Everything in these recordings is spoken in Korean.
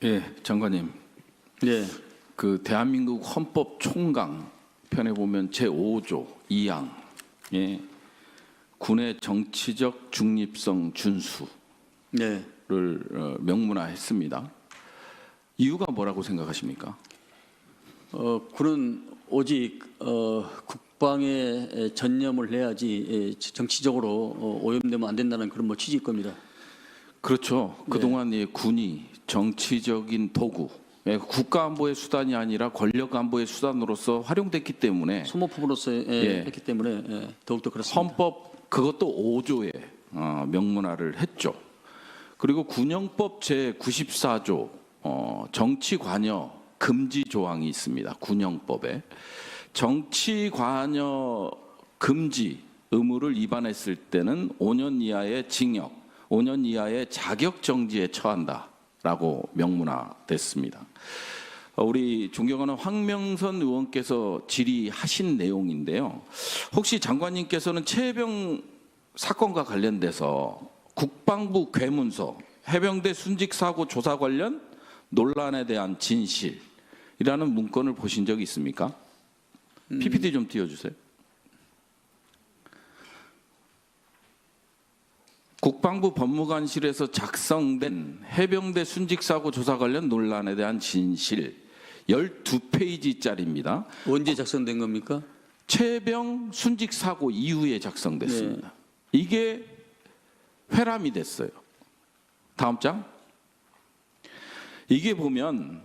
예, 장관님. 예. 그 대한민국 헌법 총강 편에 보면 제5조 2항 예, 군의 정치적 중립성 준수를 네. 명문화했습니다. 이유가 뭐라고 생각하십니까? 군은 오직 국방에 전념을 해야지 정치적으로 오염되면 안 된다는 그런 취지일 겁니다. 그렇죠. 네. 그동안 이 군이 정치적인 도구, 국가안보의 수단이 아니라 권력안보의 수단으로서 활용됐기 때문에 소모품으로서 했기 때문에 더욱더 그렇습니다. 헌법 그것도 5조에 명문화를 했죠. 그리고 군영법 제94조 정치 관여 금지 조항이 있습니다. 군영법에 정치 관여 금지 의무를 위반했을 때는 5년 이하의 징역, 5년 이하의 자격 정지에 처한다라고 명문화됐습니다. 우리 존경하는 황명선 의원께서 질의하신 내용인데요. 혹시 장관님께서는 최해병 사건과 관련돼서 국방부 괴문서 해병대 순직사고 조사 관련 논란에 대한 진실이라는 문건을 보신 적이 있습니까? PPT 좀 띄워주세요. 국방부 법무관실에서 작성된 해병대 순직사고 조사 관련 논란에 대한 진실 12페이지짜리입니다. 언제 작성된 겁니까? 최해병 순직사고 이후에 작성됐습니다. 이게 회람이 됐어요. 다음 장. 이게 보면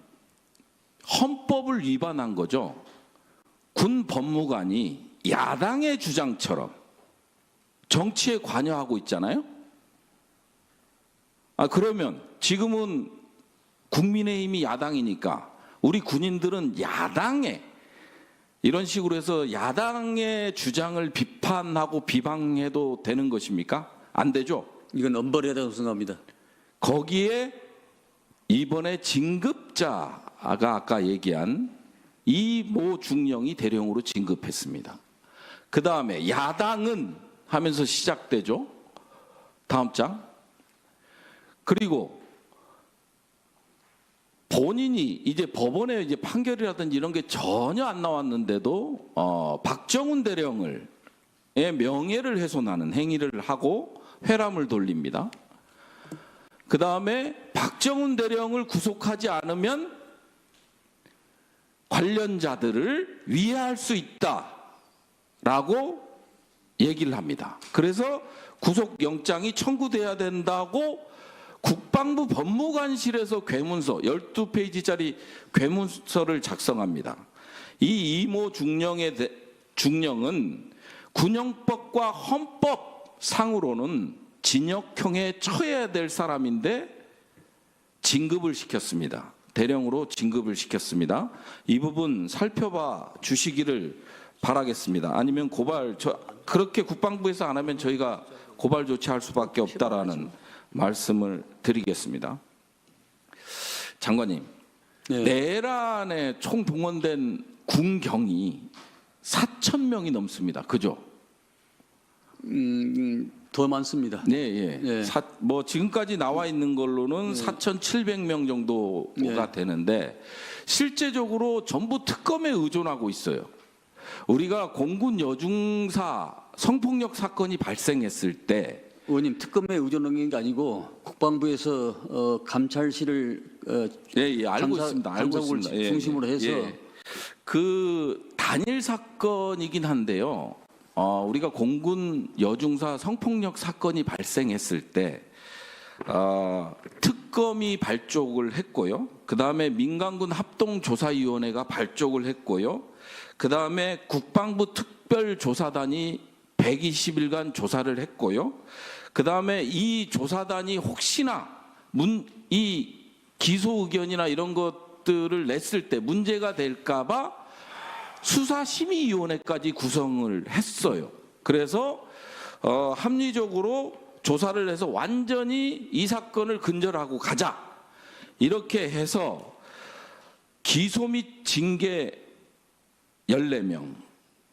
헌법을 위반한 거죠. 군 법무관이 야당의 주장처럼 정치에 관여하고 있잖아요. 그러면 지금은 국민의힘이 야당이니까 우리 군인들은 야당에 이런 식으로 해서 야당의 주장을 비판하고 비방해도 되는 것입니까? 안 되죠. 이건 엄벌해야 된다고 생각합니다. 거기에 이번에 진급자가 아까 얘기한 이모 중령이 대령으로 진급했습니다. 그 다음에 야당은 하면서 시작되죠. 다음 장. 그리고 본인이 이제 법원에 이제 판결이라든지 이런 게 전혀 안 나왔는데도 박정훈 대령을 명예를 훼손하는 행위를 하고 회람을 돌립니다. 그 다음에 박정훈 대령을 구속하지 않으면 관련자들을 위해할 수 있다라고 얘기를 합니다. 그래서 구속영장이 청구돼야 된다고 국방부 법무관실에서 괴문서 12페이지짜리 괴문서를 작성합니다. 이 이모 중령은 군영법과 헌법 상으로는 징역형에 처해야 될 사람인데 진급을 시켰습니다. 대령으로 진급을 시켰습니다. 이 부분 살펴봐 주시기를 바라겠습니다. 아니면 그렇게 국방부에서 안 하면 저희가 고발 조치할 수밖에 없다라는 말씀을 드리겠습니다. 장관님, 내란에 총 동원된 군경이 4,000명이 넘습니다. 그죠? 더 많습니다. 네, 예. 지금까지 나와 있는 걸로는 4,700명 정도가 되는데 실제적으로 전부 특검에 의존하고 있어요. 우리가 공군 여중사 성폭력 사건이 발생했을 때 의원님, 특검에 의존한 게 아니고 국방부에서 감찰실을 알고 있습니다. 중심으로 해서 그 단일 사건이긴 한데요. 우리가 공군 여중사 성폭력 사건이 발생했을 때 특검이 발족을 했고요. 그 다음에 민간군 합동조사위원회가 발족을 했고요. 그 다음에 국방부 특별조사단이 120일간 조사를 했고요. 그 다음에 이 조사단이 혹시나 이 기소 의견이나 이런 것들을 냈을 때 문제가 될까봐 수사심의위원회까지 구성을 했어요. 그래서 합리적으로 조사를 해서 완전히 이 사건을 근절하고 가자. 이렇게 해서 기소 및 징계 14명,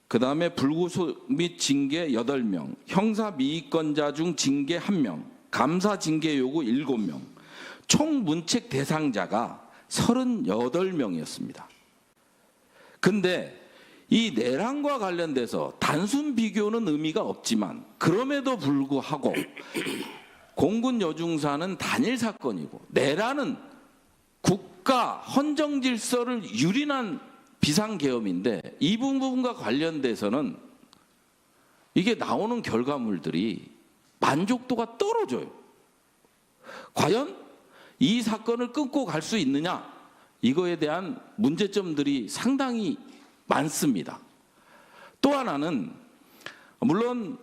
그 다음에 불구속 및 징계 8명, 형사미의권자 중 징계 1명, 감사 징계 요구 7명, 총 문책 대상자가 38명이었습니다. 근데 이 내란과 관련돼서 단순 비교는 의미가 없지만 그럼에도 불구하고 공군 여중사는 단일 사건이고 내란은 국가 헌정 질서를 유린한 비상계엄인데 이 부분과 관련돼서는 이게 나오는 결과물들이 만족도가 떨어져요. 과연 이 사건을 끊고 갈 수 있느냐? 이거에 대한 문제점들이 상당히 많습니다. 또 하나는 물론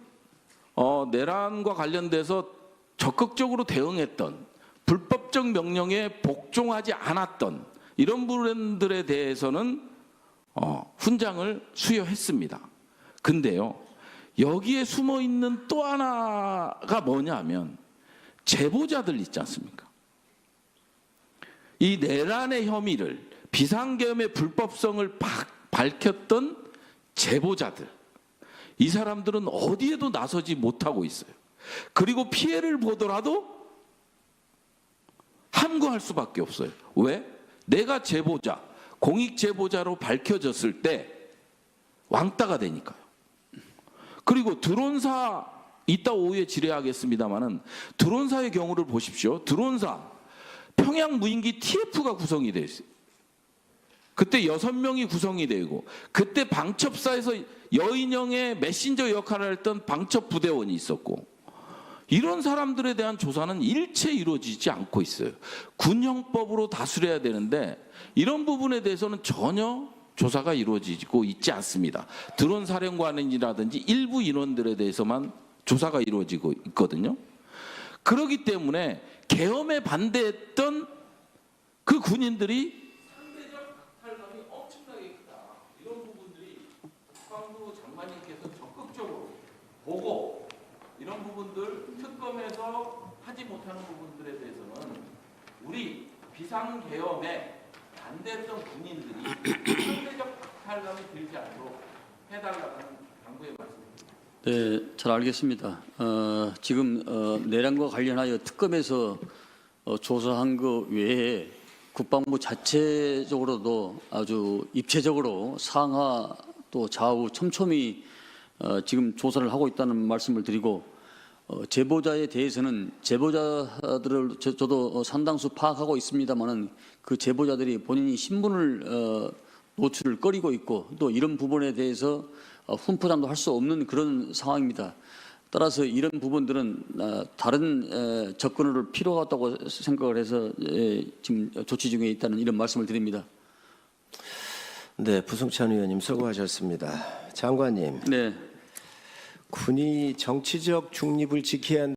내란과 관련돼서 적극적으로 대응했던 불법적 명령에 복종하지 않았던 이런 분들에 대해서는 훈장을 수여했습니다. 근데요, 여기에 숨어 있는 또 하나가 뭐냐면 제보자들 있지 않습니까? 이 내란의 혐의를 비상계엄의 불법성을 밝혔던 제보자들, 이 사람들은 어디에도 나서지 못하고 있어요. 그리고 피해를 보더라도 함구할 수밖에 없어요. 왜? 내가 제보자, 공익 제보자로 밝혀졌을 때 왕따가 되니까요. 그리고 드론사 이따 오후에 질의하겠습니다마는 드론사의 경우를 보십시오. 드론사 평양 무인기 TF가 구성이 되어 있어요. 그때 6명이 구성이 되고 그때 방첩사에서 여인형의 메신저 역할을 했던 방첩 부대원이 있었고 이런 사람들에 대한 조사는 일체 이루어지지 않고 있어요. 군형법으로 다스려야 되는데 이런 부분에 대해서는 전혀 조사가 이루어지고 있지 않습니다. 드론 사령관이라든지 일부 인원들에 대해서만 조사가 이루어지고 있거든요. 그렇기 때문에 계엄에 반대했던 그 군인들이 상대적 박탈감이 엄청나게 크다. 이런 부분들이 국방부 장관님께서 적극적으로 보고 이런 부분들 특검에서 하지 못하는 부분들에 대해서는 우리 비상계엄에 반대했던 군인들이 상대적 박탈감이 들지 않도록 해달라는 당부의 말씀입니다. 네, 잘 알겠습니다. 지금 내란과 관련하여 특검에서 조사한 것 외에 국방부 자체적으로도 아주 입체적으로 상하 또 좌우 촘촘히 지금 조사를 하고 있다는 말씀을 드리고 제보자에 대해서는 제보자들을 저도 상당수 파악하고 있습니다만은 그 제보자들이 본인이 신분을 노출을 꺼리고 있고 또 이런 부분에 대해서 훈포장도 할 수 없는 그런 상황입니다. 따라서 이런 부분들은 다른 접근을 필요하다고 생각을 해서 지금 조치 중에 있다는 이런 말씀을 드립니다. 네, 부승찬 의원님 수고하셨습니다. 장관님, 네. 군이 정치적 중립을 지켜야 한다.